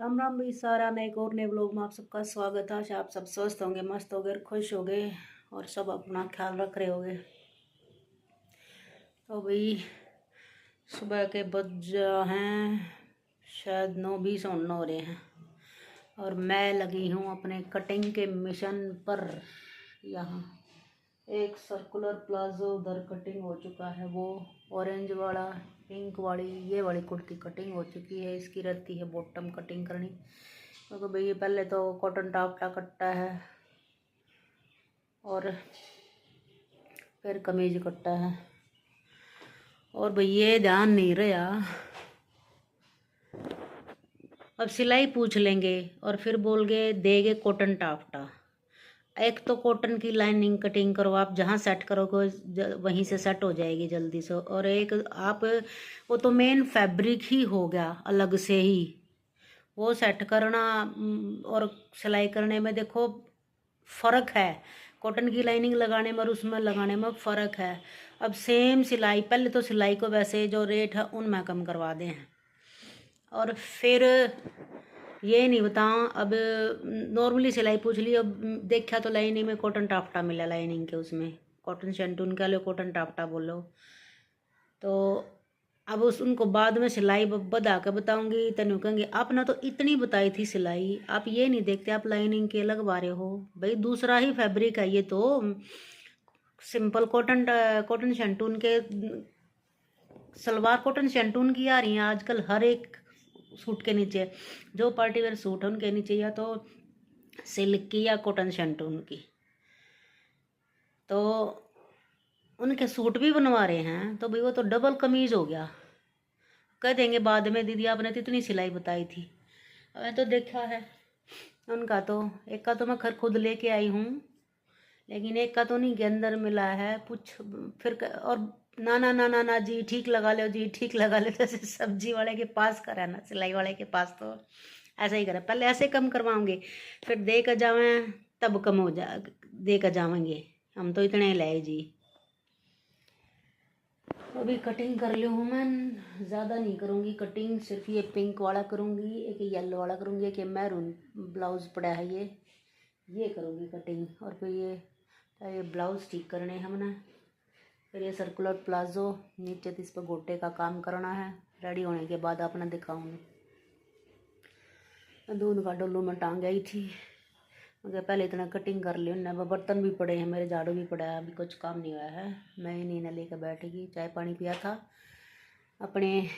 राम राम भाई सारा नए एक और नए व्लॉग में आप सबका स्वागत है। आशा आप सब स्वस्थ होंगे, मस्त होंगे, खुश होंगे और सब अपना ख्याल रख रहे होंगे। तो भाई सुबह के बज हैं शायद 9:20 और 9 हो रहे हैं और मैं लगी हूँ अपने कटिंग के मिशन पर। यहाँ एक सर्कुलर प्लाजो उधर कटिंग हो चुका है, वो ऑरेंज वाला पिंक वाली ये वाली कुर्ती कटिंग हो चुकी है। इसकी रहती है बॉटम कटिंग करनी, क्योंकि भाई पहले तो कॉटन टापटा कटता है और फिर कमीज कटता है। और भाई ये ध्यान नहीं रहा, अब सिलाई पूछ लेंगे और फिर बोल गए देंगे कॉटन टापटा। एक तो कॉटन की लाइनिंग कटिंग करो, आप जहाँ सेट करोगे वहीं से सेट हो जाएगी जल्दी से। और एक आप वो तो मेन फैब्रिक ही हो गया अलग से ही, वो सेट करना और सिलाई करने में देखो फ़र्क है। कॉटन की लाइनिंग लगाने में और उसमें लगाने में फ़र्क है। अब सेम सिलाई, पहले तो सिलाई को वैसे जो रेट है उनमें कम करवा दें और फिर ये नहीं बताऊँ। अब नॉर्मली सिलाई पूछ ली, अब देखा तो लाइनिंग में कॉटन टापटा मिला, लाइनिंग के उसमें कॉटन शैंटून कह लो कॉटन टापटा बोलो। तो अब उनको बाद में सिलाई बता के बताऊंगी। तनु कहेंगे आपने तो इतनी बताई थी सिलाई, आप ये नहीं देखते, आप लाइनिंग के अलग बारे हो। भाई दूसरा ही फैब्रिक है ये तो, सिंपल कॉटन शैंटून के सलवार कॉटन शैंटून की आ रही हैं आजकल हर एक सूट के नीचे। जो पार्टी वेयर सूट है उनके नीचे या तो सिल्क की या कॉटन शैंटून की, तो उनके सूट भी बनवा रहे हैं। तो भाई वो तो डबल कमीज हो गया। कह देंगे बाद में दीदी आपने तो इतनी सिलाई बताई थी। मैंने तो देखा है उनका, तो एक का तो मैं खैर खुद लेके आई हूँ, लेकिन एक का तो नहीं के अंदर मिला है कुछ। फिर और ना ना ना ना ना जी ठीक लगा लो, जी ठीक लगा लो। जैसे सब्जी वाले के पास करा ना, सिलाई वाले के पास तो ऐसा ही करा। पहले ऐसे कम करवाओगे, फिर दे कर जावें तब कम हो जा, दे कर जावेंगे हम तो इतने लाए जी। अभी कटिंग कर ली हूँ मैं, ज़्यादा नहीं करूँगी कटिंग, सिर्फ ये पिंक वाला करूँगी, एक येलो वाला करूँगी, एक मैरून ब्लाउज पड़ा है ये करूँगी कटिंग। और फिर ये ब्लाउज ठीक करने हैं हमने। फिर ये सर्कुलर प्लाजो नीचे तो इस पर गोटे का काम करना है। रेडी होने के बाद अपना दिखाऊंगी। दूध का डोलू में टांग आई थी, मुझे पहले इतना कटिंग कर ली उन्हें। बर्तन भी पड़े हैं मेरे, झाड़ू भी पड़ा है, अभी कुछ काम नहीं हुआ है। मैं ही नहीं लेकर बैठेगी। चाय पानी पिया था, अपने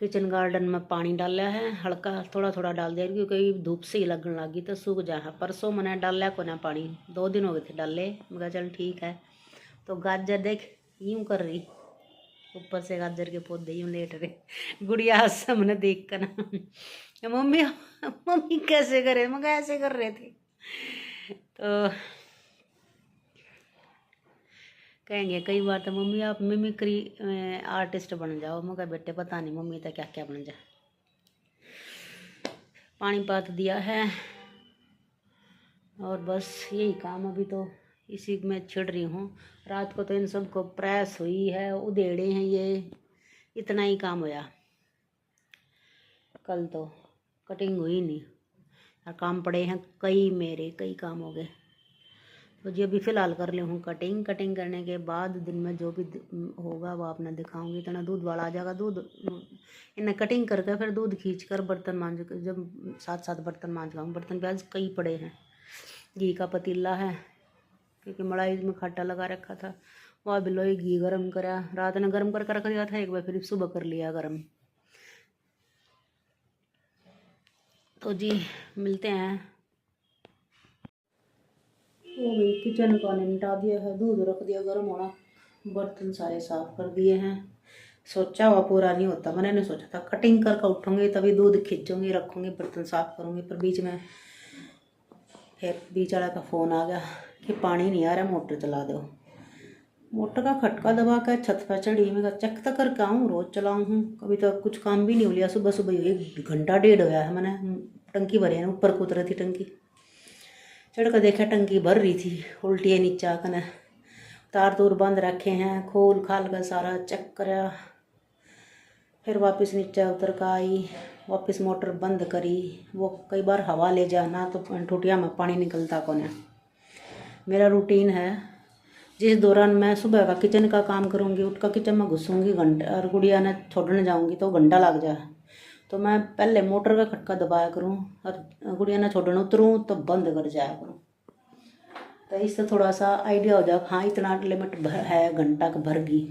किचन गार्डन में पानी डाला है, हल्का थोड़ा थोड़ा डाल दिया क्योंकि धूप से ही लगने लगी तो सूख जा। परसों मैंने डाला को ना पानी, 2 दिन हो गए थे डाले। मैं चल ठीक है। तो गाजर देख यूँ कर रही, ऊपर से गाजर के पौधे यूँ लेट रहे। गुड़िया सामने देख कर ना मम्मी मम्मी कैसे करे, मैं ऐसे कर रहे थे। तो कहेंगे कई बार तो मम्मी आप मिमिक्री आर्टिस्ट बन जाओ। मैं कहा बेटे पता नहीं मम्मी तो क्या क्या बन जाए। पानी पात दिया है और बस यही काम अभी तो इसी में छिड़ रही हूँ। रात को तो इन सबको प्रेस हुई है, उधेड़े हैं, ये इतना ही काम होया। कल तो कटिंग हुई नहीं और काम पड़े हैं कई, मेरे कई काम हो गए। तो जी अभी फ़िलहाल कर ली हूँ कटिंग। कटिंग करने के बाद दिन में जो भी होगा वो आपने दिखाऊंगी। इतना दूध वाला आ जाएगा, दूध इन्हें कटिंग करके फिर दूध खींच कर बर्तन मांज, जब साथ साथ बर्तन मांज लाऊँ। बर्तन प्याज कई पड़े हैं। घी का पतीला है क्योंकि मलाई में खट्टा लगा रखा था, वह भी लोई घी गर्म करा, रात ने गर्म करके रख दिया था एक बार, फिर सुबह कर लिया गर्म। तो जी मिलते हैं। वो भी किचन का निपटा दिया है, दूध रख दिया गर्म होना, बर्तन सारे साफ कर दिए हैं। सोचा हुआ पूरा नहीं होता, मैंने नहीं सोचा था कटिंग करके उठूँगी तभी दूध खींचूँगी रखूँगी बर्तन साफ करूँगी। पर बीच में फिर बीच वाला का फ़ोन आ गया कि पानी नहीं आ रहा, मोटर चला दो। मोटर का खटका दबा कर छत पर चढ़ी, मैं चेक तो करके आऊँ, रोज़ चलाऊँ हूँ। कभी तो कुछ काम भी नहीं हो लिया। सुबह सुबह 1 घंटा 1.5 होया है, मैंने टंकी भरी है, ऊपर कूद रही थी टंकी। चढ़ कर देखा टंकी भर रही थी, उल्टी है नीचे आकर। तार तूर बंद रखे हैं, खोल खाल कर सारा चेक करा। फिर वापस नीचे उतर कर आई, वापस मोटर बंद करी। वो कई बार हवा ले जाना तो टूटिया में पानी निकलता कौन है। मेरा रूटीन है, जिस दौरान मैं सुबह का किचन का काम करूँगी, उठ कर किचन में घुसूँगी घंटा, और गुड़िया ने छोड़ने जाऊँगी तो घंटा लग जाए, तो मैं पहले मोटर का खटका दबाया करूँ और गुड़िया ने छोड़ने उतरूँ तो बंद कर जाया करूँ। तो इससे थोड़ा सा आइडिया हो जाए, हाँ इतना लिमिट है घंटा का भर गई,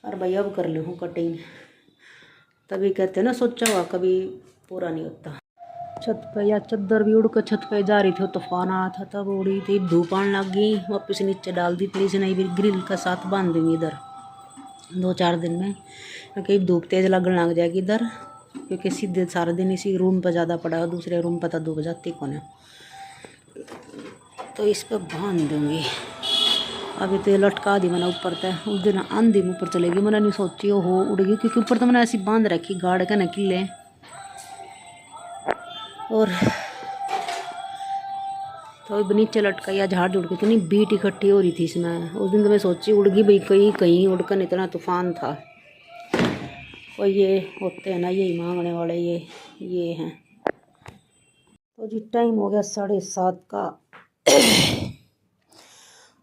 और भाई अब कर लूँ कटिंग। तभी कहते हैं ना, सोचा हुआ कभी पूरा नहीं होता। छत पे या चद्दर भी उड़ कर छत पे जा रही थी, तूफान आया था तब उड़ी थी, धूप आने लग गई, वापस नीचे डाल दी। प्लीज नहीं भी ग्रिल का साथ बांध दूँगी इधर 2-4 दिन में, क्योंकि धूप तेज़ लगने लग जाएगी इधर, क्योंकि सीधे सारा दिन इसी रूम पर ज़्यादा पड़ा है, दूसरे रूम पर तो धूप जाती कौन है, तो इस पर बांध दूँगी। अभी तो ये लटका दी मैंने ऊपर तक, उस दिन आंधी में ऊपर चलेगी, मैंने नहीं सोची हो उड़ेगी, क्योंकि ऊपर तो मैंने ऐसी बांध रखी गाड़ के न किले। और तो अब नीचे लटकाया, झाड़ जुड़ के इतनी बीट इकट्ठी हो रही थी इसमें। उस दिन तो मैं सोची उड़ गई भाई, कहीं कहीं उड़कर इतना तूफान था। और ये होते हैं ना यही मांगने वाले, ये हैं। तो जी टाइम हो गया 7:30 का।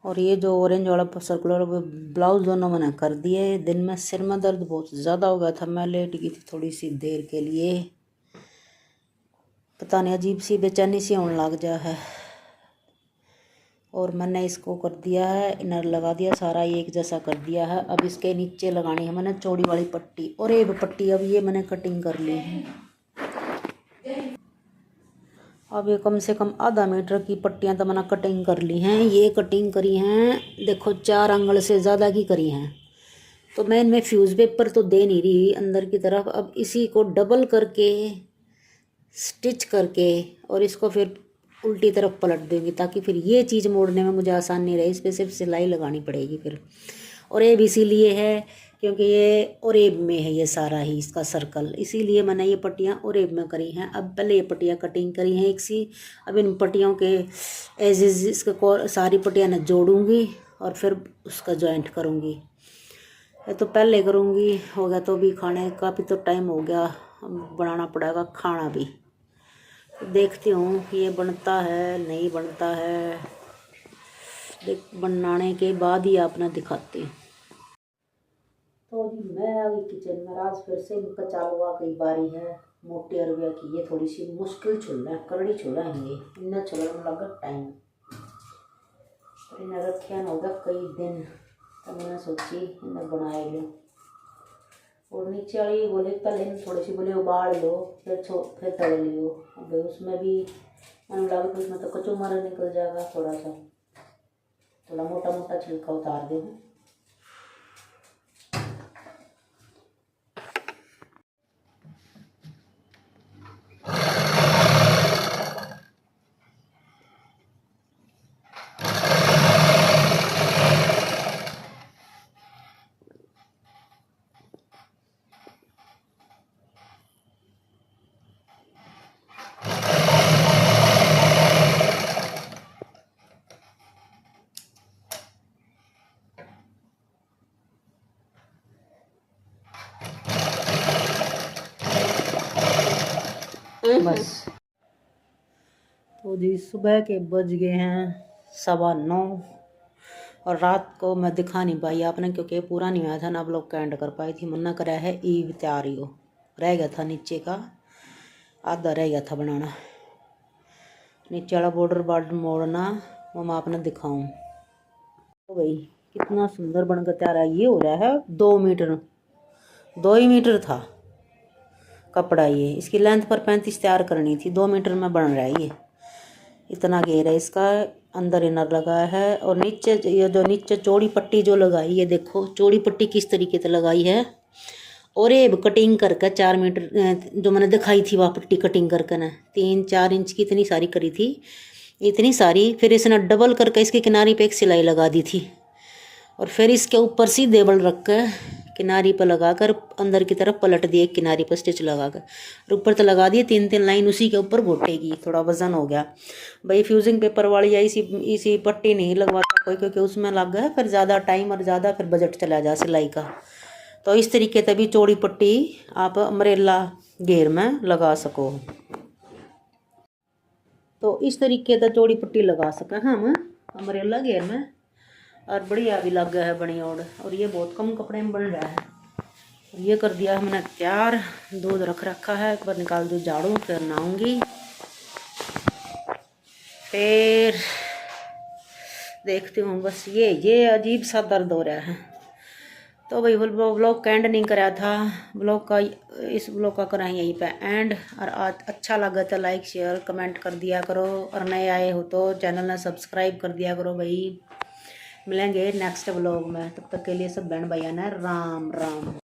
और ये जो ऑरेंज वाला सर्कुलर ब्लाउज दोनों मैंने कर दिए। दिन में सिर में दर्द बहुत ज़्यादा हो गया था, मैं लेट गई थी थोड़ी सी देर के लिए, पता नहीं अजीब सी बेचैनी सी होने लग जा है। और मैंने इसको कर दिया है, इनर लगा दिया सारा, ये एक जैसा कर दिया है। अब इसके नीचे लगानी है मैंने चौड़ी वाली पट्टी, और एक पट्टी अब ये मैंने कटिंग कर ली है। अब ये कम से कम आधा मीटर की पट्टियां तो मैंने कटिंग कर ली हैं। ये कटिंग करी हैं, देखो 4 एंगल से ज़्यादा की करी हैं। तो मैं इनमें फ्यूज़ पेपर तो दे नहीं रही अंदर की तरफ, अब इसी को डबल करके स्टिच करके और इसको फिर उल्टी तरफ पलट दूँगी, ताकि फिर ये चीज़ मोड़ने में मुझे आसानी रहे। इस पर सिर्फ सिलाई लगानी पड़ेगी फिर। और ये भी इसीलिए है क्योंकि ये ओरेब में है, ये सारा ही इसका सर्कल, इसीलिए मैंने ये पट्टियाँ ओरेब में करी हैं। अब पहले ये पट्टियाँ कटिंग करी हैं एक सी, अब इन पट्टियों के एज इज इसका सारी पट्टियाँ न जोड़ूँगी और फिर उसका जॉइंट करूँगी। ये तो पहले करूँगी, हो गया तो भी खाने का भी तो टाइम हो गया, बनाना पड़ेगा खाना भी। देखती हूँ कि ये बनता है नहीं बनता है, बनाने के बाद ही आपने दिखाती हूँ। तो जी मैं आ गई किचन में, आज फिर से इनका चालू आ गई बारी है मोटी अरबिया की। ये थोड़ी सी मुश्किल छुल है, करड़ी छुलाएंगे, इन्हें छुलने में लगा टाइम, इन्हें रखिया न होगा कई दिन, तो मैंने सोची इन्हें बनाए लो। और नीचे वाली बोले पहले थोड़ी सी बोले उबाल लो, फिर तल लियो। अब उसमें भी मैंने लगा कि उसमें तो कचूमर निकल जाएगा, थोड़ा मोटा मोटा छिलका उतार दे। बस। तो जी सुबह के बज गए हैं 9:15, और रात को मैं दिखा नहीं पाई आपने, क्योंकि पूरा नहीं आया था ना, आप लोग कैंड कर पाई थी। मन्ना करा है ईव तैयारी हो, रह गया था नीचे का, आधा रह गया था बनाना। नीचे वाला बॉर्डर मोड़ना वो मैं आपने दिखाऊँ। तो भाई कितना सुंदर बनकर तैयार है। ये हो रहा है 2 मीटर, 2 ही मीटर था कपड़ा। ये इसकी लेंथ पर 35 तैयार करनी थी, 2 मीटर में बन रहा है। ये इतना घेर है इसका, अंदर इनर लगा है। और नीचे ये जो नीचे चौड़ी पट्टी जो लगाई है, देखो चौड़ी पट्टी किस तरीके से लगाई है। और ये कटिंग करके 4 मीटर जो मैंने दिखाई थी वह पट्टी कटिंग करके ना 3-4 इंच की इतनी सारी करी थी, इतनी सारी। फिर इसने डबल करके इसकी किनारी पे एक सिलाई लगा दी थी, और फिर इसके ऊपर सीधे बल रख कर किनारी पर लगाकर अंदर की तरफ पलट दिए, किनारी पर स्टिच लगाकर और ऊपर तो लगा दिए 3-3 लाइन, उसी के ऊपर घोटेगी। थोड़ा वजन हो गया भाई। फ्यूजिंग पेपर वाली या इसी पट्टी नहीं लगवाता कोई, क्योंकि उसमें लग गया फिर ज़्यादा टाइम और ज़्यादा फिर बजट चला जा सिलाई का। तो इस तरीके से भी चौड़ी पट्टी आप अम्ब्रेला घेर में लगा सको। तो इस तरीके का चौड़ी पट्टी लगा सकें हम अम्ब्रेला घेर में, और बढ़िया भी लग गया है बनी और ये बहुत कम कपड़े में बन रहा है। ये कर दिया हमने तैयार, दूध रख रखा है, एक बार निकाल दूँ झाड़ू, फिर नहाऊंगी, फिर देखती हूँ। बस ये अजीब सा दर्द हो रहा है। तो भाई ब्लॉग का एंड नहीं करा था, इस ब्लॉग का करा यहीं पे एंड। और आज अच्छा लगा तो लाइक शेयर कमेंट कर दिया करो, और नए आए हो तो चैनल ने सब्सक्राइब कर दिया करो भाई। मिलेंगे नेक्स्ट ब्लॉग में, तब तक के लिए सब बहन भैया ने राम राम।